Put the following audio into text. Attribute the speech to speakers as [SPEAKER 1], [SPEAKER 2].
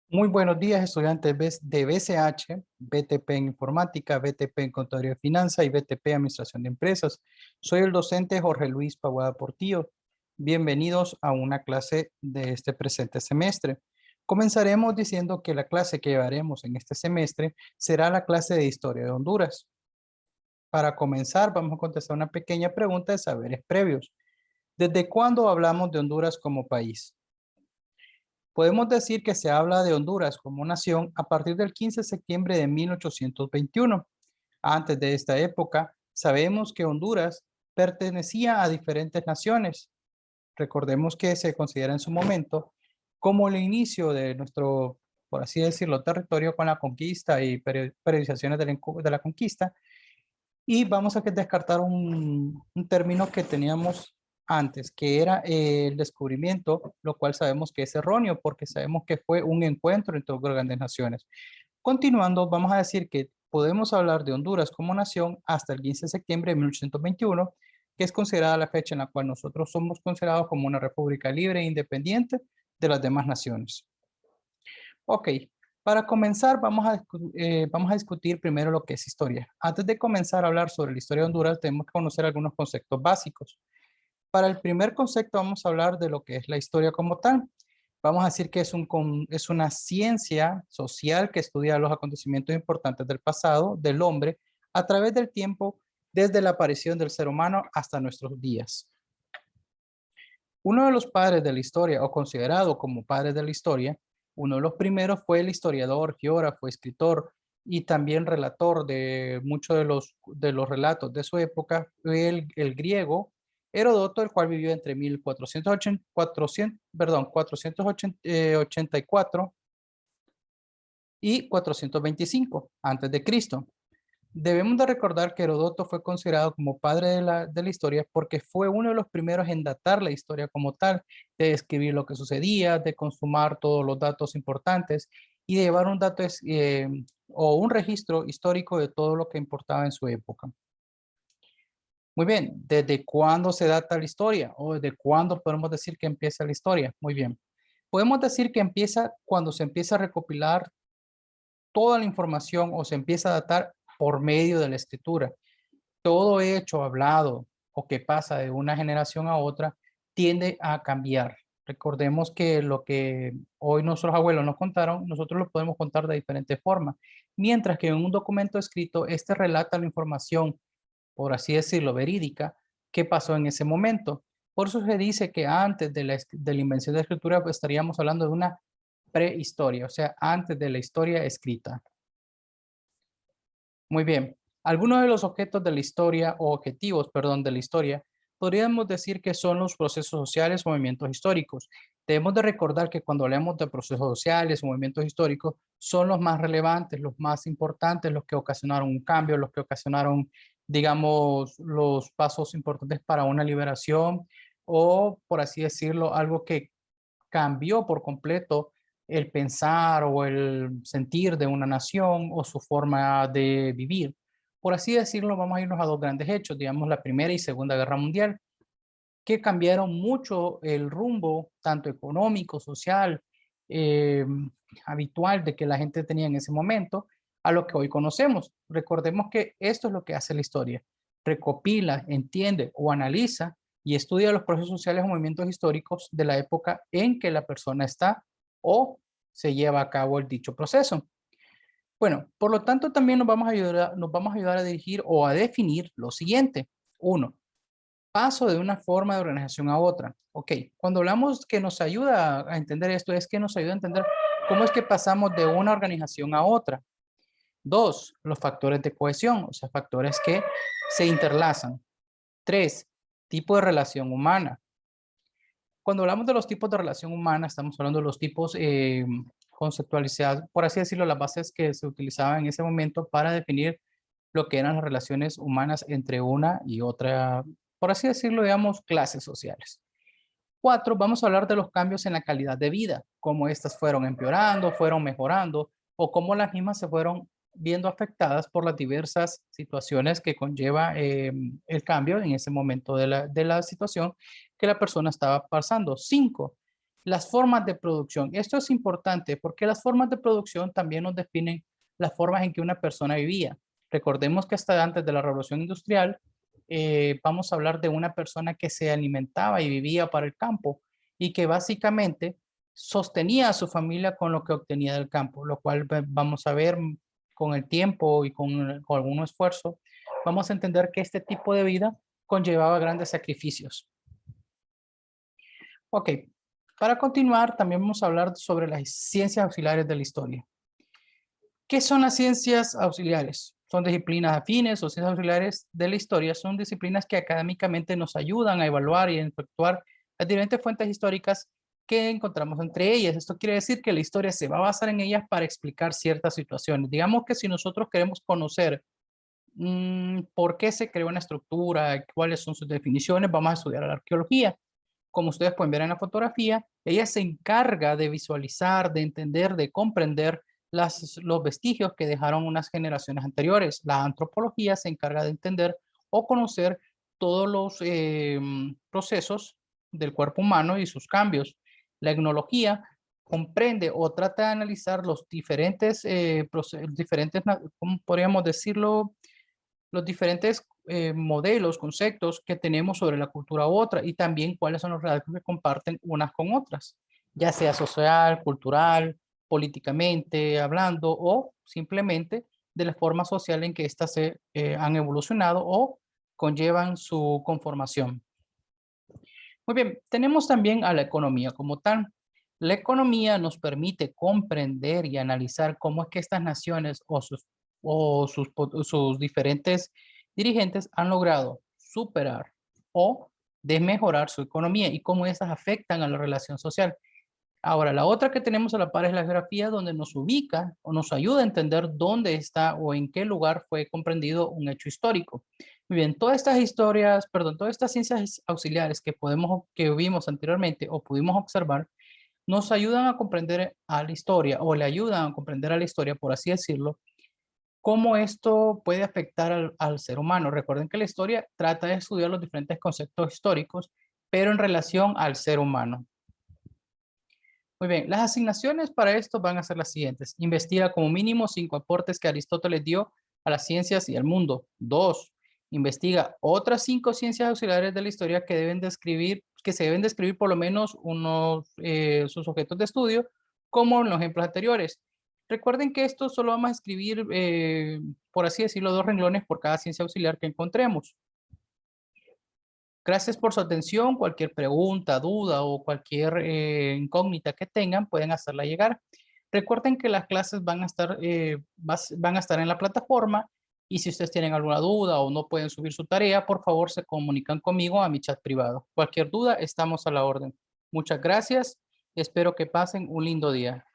[SPEAKER 1] Muy buenos días, estudiantes de BCH, BTP en Informática, BTP en Contaduría y Finanzas y BTP Administración de Empresas. Soy el docente Jorge Luis Paguada Portillo. Bienvenidos a una clase de este presente semestre. Comenzaremos diciendo que la clase que llevaremos en este semestre será la clase de Historia de Honduras. Para comenzar, vamos a contestar una pequeña pregunta de saberes previos. ¿Desde cuándo hablamos de Honduras como país? Podemos decir que se habla de Honduras como nación a partir del 15 de septiembre de 1821. Antes de esta época, sabemos que Honduras pertenecía a diferentes naciones. Recordemos que se considera en su momento como el inicio de nuestro, por así decirlo, territorio con la conquista y periodizaciones de la conquista. Y vamos a descartar un término que teníamos antes, que era el descubrimiento, lo cual sabemos que es erróneo porque sabemos que fue un encuentro entre dos grandes naciones. Continuando, vamos a decir que podemos hablar de Honduras como nación hasta el 15 de septiembre de 1821, que es considerada la fecha en la cual nosotros somos considerados como una república libre e independiente de las demás naciones. Ok, para comenzar vamos a discutir primero lo que es historia. Antes de comenzar a hablar sobre la historia de Honduras, tenemos que conocer algunos conceptos básicos. Para el primer concepto vamos a hablar de lo que es la historia como tal. Vamos a decir que es una ciencia social que estudia los acontecimientos importantes del pasado, del hombre, a través del tiempo, desde la aparición del ser humano hasta nuestros días. Uno de los padres de la historia, o considerado como padre de la historia, uno de los primeros fue el historiador, geógrafo, escritor y también relator de muchos de los relatos de su época, fue el griego Heródoto, el cual vivió entre 484 y 425 antes de Cristo. Debemos de recordar que Heródoto fue considerado como padre de la historia porque fue uno de los primeros en datar la historia como tal, de escribir lo que sucedía, de consumar todos los datos importantes y de llevar un dato o un registro histórico de todo lo que importaba en su época. Muy bien, ¿desde cuándo se data la historia? ¿O desde cuándo podemos decir que empieza la historia? Muy bien. Podemos decir que empieza cuando se empieza a recopilar toda la información o se empieza a datar por medio de la escritura. Todo hecho hablado o que pasa de una generación a otra tiende a cambiar. Recordemos que lo que hoy nuestros abuelos nos contaron, nosotros lo podemos contar de diferentes formas. Mientras que en un documento escrito, este relata la información, por así decirlo, verídica, que pasó en ese momento. Por eso se dice que antes de la invención de la escritura, pues estaríamos hablando de una prehistoria, o sea, antes de la historia escrita. Muy bien. Algunos de los objetos de la historia, o objetivos, perdón, de la historia, podríamos decir que son los procesos sociales o movimientos históricos. Debemos de recordar que cuando hablamos de procesos sociales o movimientos históricos, son los más relevantes, los más importantes, los que ocasionaron un cambio, los que ocasionaron, digamos, los pasos importantes para una liberación o, por así decirlo, algo que cambió por completo el pensar o el sentir de una nación o su forma de vivir. Por así decirlo, vamos a irnos a dos grandes hechos, digamos la Primera y Segunda Guerra Mundial, que cambiaron mucho el rumbo, tanto económico, social, eh, habitual de que la gente tenía en ese momento, a lo que hoy conocemos. Recordemos que esto es lo que hace la historia. Recopila, entiende o analiza y estudia los procesos sociales o movimientos históricos de la época en que la persona está o se lleva a cabo el dicho proceso. Bueno, por lo tanto, también nos vamos a ayudar a dirigir o a definir lo siguiente. Uno, paso de una forma de organización a otra. Ok, cuando hablamos que nos ayuda a entender esto, es que nos ayuda a entender cómo es que pasamos de una organización a otra. Dos, los factores de cohesión, o sea, factores que se interlazan. Tres, tipo de relación humana. Cuando hablamos de los tipos de relación humana, estamos hablando de los tipos conceptualizados, por así decirlo, las bases que se utilizaban en ese momento para definir lo que eran las relaciones humanas entre una y otra, por así decirlo, digamos, clases sociales. Cuatro, vamos a hablar de los cambios en la calidad de vida, cómo estas fueron empeorando, fueron mejorando, o cómo las mismas se fueron viendo afectadas por las diversas situaciones que conlleva el cambio en ese momento de la situación que la persona estaba pasando. Cinco, Las formas de producción. Esto es importante porque las formas de producción también nos definen las formas en que una persona vivía. Recordemos que hasta antes de la Revolución Industrial, vamos a hablar de una persona que se alimentaba y vivía para el campo y que básicamente sostenía a su familia con lo que obtenía del campo, lo cual vamos a ver con el tiempo y con algún esfuerzo, vamos a entender que este tipo de vida conllevaba grandes sacrificios. Ok, para continuar también vamos a hablar sobre las ciencias auxiliares de la historia. ¿Qué son las ciencias auxiliares? Son disciplinas afines o ciencias auxiliares de la historia. Son disciplinas que académicamente nos ayudan a evaluar y a efectuar las diferentes fuentes históricas que encontramos entre ellas. Esto quiere decir que la historia se va a basar en ellas para explicar ciertas situaciones. Digamos que si nosotros queremos conocer por qué se creó una estructura, cuáles son sus definiciones, vamos a estudiar la arqueología. Como ustedes pueden ver en la fotografía, ella se encarga de visualizar, de entender, de comprender los vestigios que dejaron unas generaciones anteriores. La antropología se encarga de entender o conocer todos los procesos del cuerpo humano y sus cambios. La etnología comprende o trata de analizar los diferentes, ¿cómo podríamos decirlo? Los diferentes modelos, conceptos que tenemos sobre la cultura u otra y también cuáles son los rasgos que comparten unas con otras, ya sea social, cultural, políticamente hablando o simplemente de la forma social en que éstas se han evolucionado o conllevan su conformación. Muy bien, tenemos también a la economía como tal. La economía nos permite comprender y analizar cómo es que estas naciones sus diferentes dirigentes han logrado superar o desmejorar su economía y cómo estas afectan a la relación social. Ahora, la otra que tenemos a la par es la geografía, donde nos ubica o nos ayuda a entender dónde está o en qué lugar fue comprendido un hecho histórico. Muy bien, todas estas historias, perdón, todas estas ciencias auxiliares que vimos anteriormente o pudimos observar, nos ayudan a comprender a la historia o le ayudan a comprender a la historia, por así decirlo, cómo esto puede afectar al ser humano. Recuerden que la historia trata de estudiar los diferentes conceptos históricos, pero en relación al ser humano. Muy bien, las asignaciones para esto van a ser las siguientes. Investiga como mínimo 5 aportes que Aristóteles dio a las ciencias y al mundo. 2. Investiga otras 5 ciencias auxiliares de la historia que se deben describir por lo menos sus objetos de estudio, como en los ejemplos anteriores. Recuerden que esto solo vamos a escribir, por así decirlo, 2 renglones por cada ciencia auxiliar que encontremos. Gracias por su atención. Cualquier pregunta, duda o cualquier incógnita que tengan, pueden hacerla llegar. Recuerden que las clases van a estar en la plataforma y si ustedes tienen alguna duda o no pueden subir su tarea, por favor se comunican conmigo a mi chat privado. Cualquier duda, estamos a la orden. Muchas gracias. Espero que pasen un lindo día.